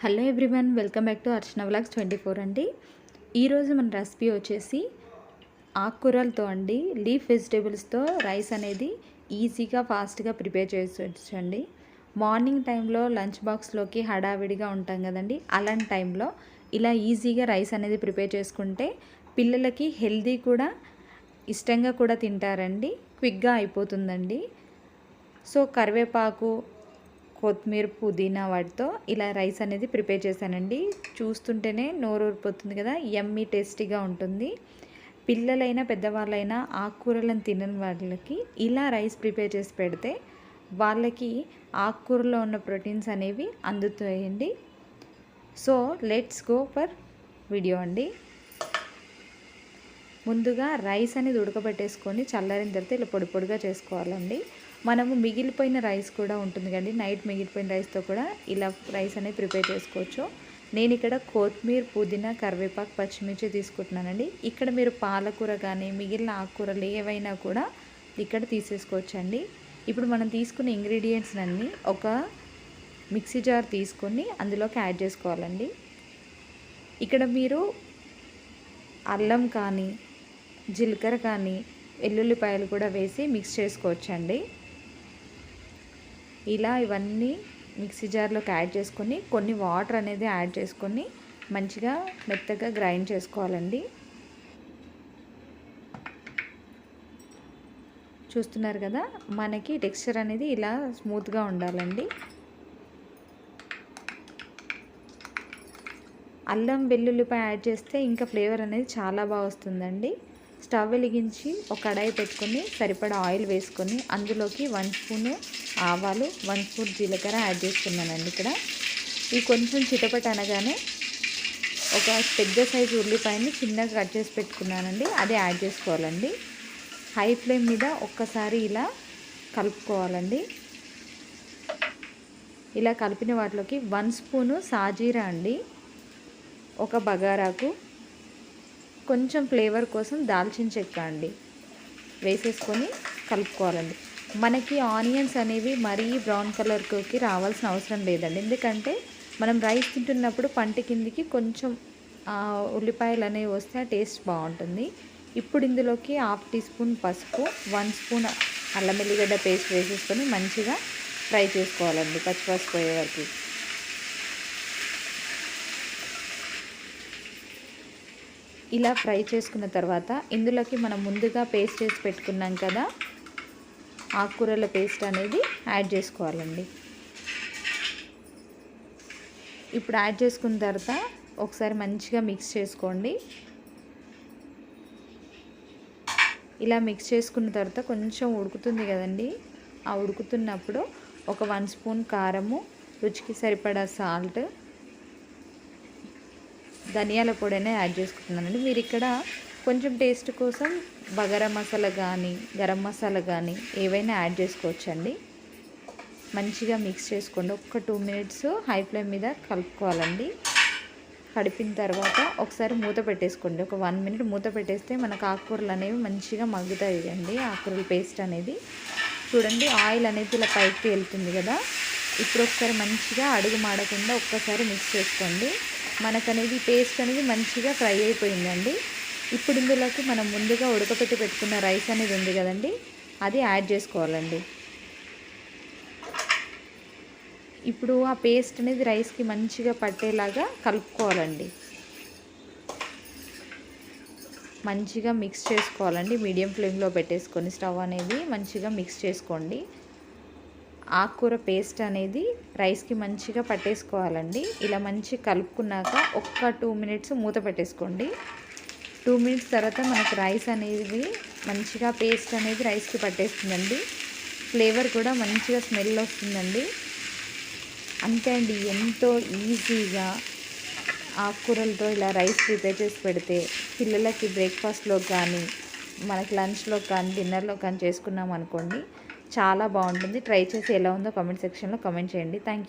Hello everyone, welcome back to Archana vlogs 24 అండి. ఈరోజు మన రెసిపీ వచ్చేసి ఆకుకూరలతో అండి, లీఫ్ వెజిటేబుల్స్తో రైస్ అనేది ఈజీగా ఫాస్ట్గా ప్రిపేర్ చేసుకోవచ్చండి. మార్నింగ్ టైంలో లంచ్ బాక్స్లోకి హడావిడిగా ఉంటాం కదండి, అలాంటి టైంలో ఇలా ఈజీగా రైస్ అనేది ప్రిపేర్ చేసుకుంటే పిల్లలకి హెల్దీ కూడా, ఇష్టంగా కూడా తింటారండి. క్విక్గా అయిపోతుందండి. సో కరివేపాకు, కొత్తిమీర, పుదీనా వాటితో ఇలా రైస్ అనేది ప్రిపేర్ చేశానండి. చూస్తుంటేనే నోరు ఊరిపోతుంది కదా, యమ్మీ టేస్టీగా ఉంటుంది. పిల్లలైనా పెద్దవాళ్ళైనా ఆకుకూరలను తినని వాళ్ళకి ఇలా రైస్ ప్రిపేర్ చేసి పెడితే వాళ్ళకి ఆకుకూరలో ఉన్న ప్రోటీన్స్ అనేవి అందుతాయండి. So let's go for video అండి. ముందుగా రైస్ అనేది ఉడకబెట్టేసుకొని చల్లారిన తర్వాత ఇలా పొడి పొడిగా చేసుకోవాలండి. మనము మిగిలిపోయిన రైస్ కూడా ఉంటుంది కండి, నైట్ మిగిలిపోయిన రైస్తో కూడా ఇలా రైస్ అనేది ప్రిపేర్ చేసుకోవచ్చు. నేను ఇక్కడ కొత్తిమీర, పుదీనా, కరివేపాకు, పచ్చిమిర్చి తీసుకుంటున్నానండి. ఇక్కడ మీరు పాలకూర కానీ మిగిలిన ఆకుకూరలు ఏవైనా కూడా ఇక్కడ తీసేసుకోవచ్చండి. ఇప్పుడు మనం తీసుకున్న ఇంగ్రీడియంట్స్ అన్నీ ఒక మిక్సీ జార్ తీసుకొని అందులోకి యాడ్ చేసుకోవాలండి. ఇక్కడ మీరు అల్లం కానీ, జీలకర్ర కానీ, వెల్లుల్లిపాయలు కూడా వేసి మిక్స్ చేసుకోవచ్చండి. ఇలా ఇవన్నీ మిక్సీ జార్లోకి యాడ్ చేసుకొని కొన్ని వాటర్ అనేది యాడ్ చేసుకొని మంచిగా మెత్తగా గ్రైండ్ చేసుకోవాలండి. చూస్తున్నారు కదా, మనకి టెక్స్చర్ అనేది ఇలా స్మూత్గా ఉండాలండి. అల్లం వెల్లుల్లిపాయ యాడ్ చేస్తే ఇంకా ఫ్లేవర్ అనేది చాలా బాగా వస్తుందండి. స్టవ్ వెలిగించి ఒక కడాయి పెట్టుకొని సరిపడా ఆయిల్ వేసుకొని అందులోకి 1 స్పూను ఆవాలు, 1 స్పూన్ జీలకర్ర యాడ్ చేసుకున్నానండి. ఇక్కడ ఈ కొంచెం చిటపట అనగానే ఒక పెద్ద సైజు ఉల్లిపాయని చిన్నగా కట్ చేసి పెట్టుకున్నానండి, అది యాడ్ చేసుకోవాలండి. హై ఫ్లేమ్ మీద ఒక్కసారి ఇలా కలుపుకోవాలండి. ఇలా కలిపిన వాటిలోకి 1 స్పూను సాజీరా అండి, ఒక బగారాకు, కొంచెం ఫ్లేవర్ కోసం దాల్చిన చెక్క అండి వేసేసుకొని కలుపుకోవాలండి. మనకి ఆనియన్స్ అనేవి మరీ బ్రౌన్ కలర్కి రావాల్సిన అవసరం లేదండి, ఎందుకంటే మనం రైస్ తింటున్నప్పుడు పంట కిందికి కొంచెం ఉల్లిపాయలు అనేవి వస్తే టేస్ట్ బాగుంటుంది. ఇప్పుడు ఇందులోకి 1/2 టీ స్పూన్ పసుపు, 1 స్పూన్ అల్లం వెల్లిగడ్డ పేస్ట్ వేసేసుకొని మంచిగా ఫ్రై చేసుకోవాలండి పచ్చివాసన పోయే వరకు. ఇలా ఫ్రై చేసుకున్న తర్వాత ఇందులోకి మనం ముందుగా పేస్ట్ చేసి పెట్టుకున్నాం కదా, ఆకుకూరల పేస్ట్ అనేది యాడ్ చేసుకోవాలండి. ఇప్పుడు యాడ్ చేసుకున్న తర్వాత ఒకసారి మంచిగా మిక్స్ చేసుకోండి. ఇలా మిక్స్ చేసుకున్న తర్వాత కొంచెం ఉడుకుతుంది కదండి, ఆ ఉడుకుతున్నప్పుడు ఒక 1 స్పూన్ కారము, రుచికి సరిపడా సాల్ట్, ధనియాల పొడినే యాడ్ చేసుకుంటున్నానండి. మీరు ఇక్కడ కొంచెం టేస్ట్ కోసం బగారా మసాలా కానీ, గరం మసాలా కానీ ఏవైనా యాడ్ చేసుకోవచ్చండి. మంచిగా మిక్స్ చేసుకోండి. ఒక 2 మినిట్స్ హై ఫ్లేమ్ మీద కలుపుకోవాలండి. కడిపిన తర్వాత ఒకసారి మూత పెట్టేసుకోండి. ఒక 1 మినిట్ మూత పెట్టేస్తే మనకు ఆకుకూరలు అనేవి మంచిగా మగ్గుతాయి అండి. ఆకుకూరల పేస్ట్ అనేది చూడండి, ఆయిల్ అనేది ఇలా పైకి వెళ్తుంది కదా. ఇప్పుడు ఒకసారి మంచిగా అడుగు మాడకుండా ఒక్కసారి మిక్స్ చేసుకోండి. మనకనేది పేస్ట్ అనేది మంచిగా ఫ్రై అయిపోయిందండి. ఇప్పుడు ఇందులోకి మనం ముందుగా ఉడకపెట్టి పెట్టుకున్న రైస్ అనేది ఉంది కదండి, అది యాడ్ చేసుకోవాలండి. ఇప్పుడు ఆ పేస్ట్ అనేది రైస్కి మంచిగా పట్టేలాగా కలుపుకోవాలండి. మంచిగా మిక్స్ చేసుకోవాలండి. మీడియం ఫ్లేమ్లో పెట్టేసుకొని స్టవ్ అనేది మంచిగా మిక్స్ చేసుకోండి. ఆకుకూర పేస్ట్ అనేది రైస్కి మంచిగా పట్టేసుకోవాలండి. ఇలా మంచి కలుపుకున్నాక ఒక్క 2 మినిట్స్ మూత పెట్టేసుకోండి. 2 మినిట్స్ తర్వాత మనకు రైస్ అనేది మంచిగా పేస్ట్ అనేది రైస్కి పట్టేస్తుందండి. ఫ్లేవర్ కూడా మంచిగా స్మెల్ వస్తుందండి. అంతే అండి, ఎంతో ఈజీగా ఆకుకూరలతో ఇలా రైస్ ప్రిపేర్ చేసి పెడితే పిల్లలకి బ్రేక్ఫాస్ట్లో కానీ, మనకి లంచ్లో కానీ, డిన్నర్లో కానీ చేసుకున్నాం అనుకోండి, చాలా బాగుంటుంది. ట్రై చేసి ఎలా ఉందో కామెంట్ సెక్షన్లో కామెంట్ చేయండి. Thank you.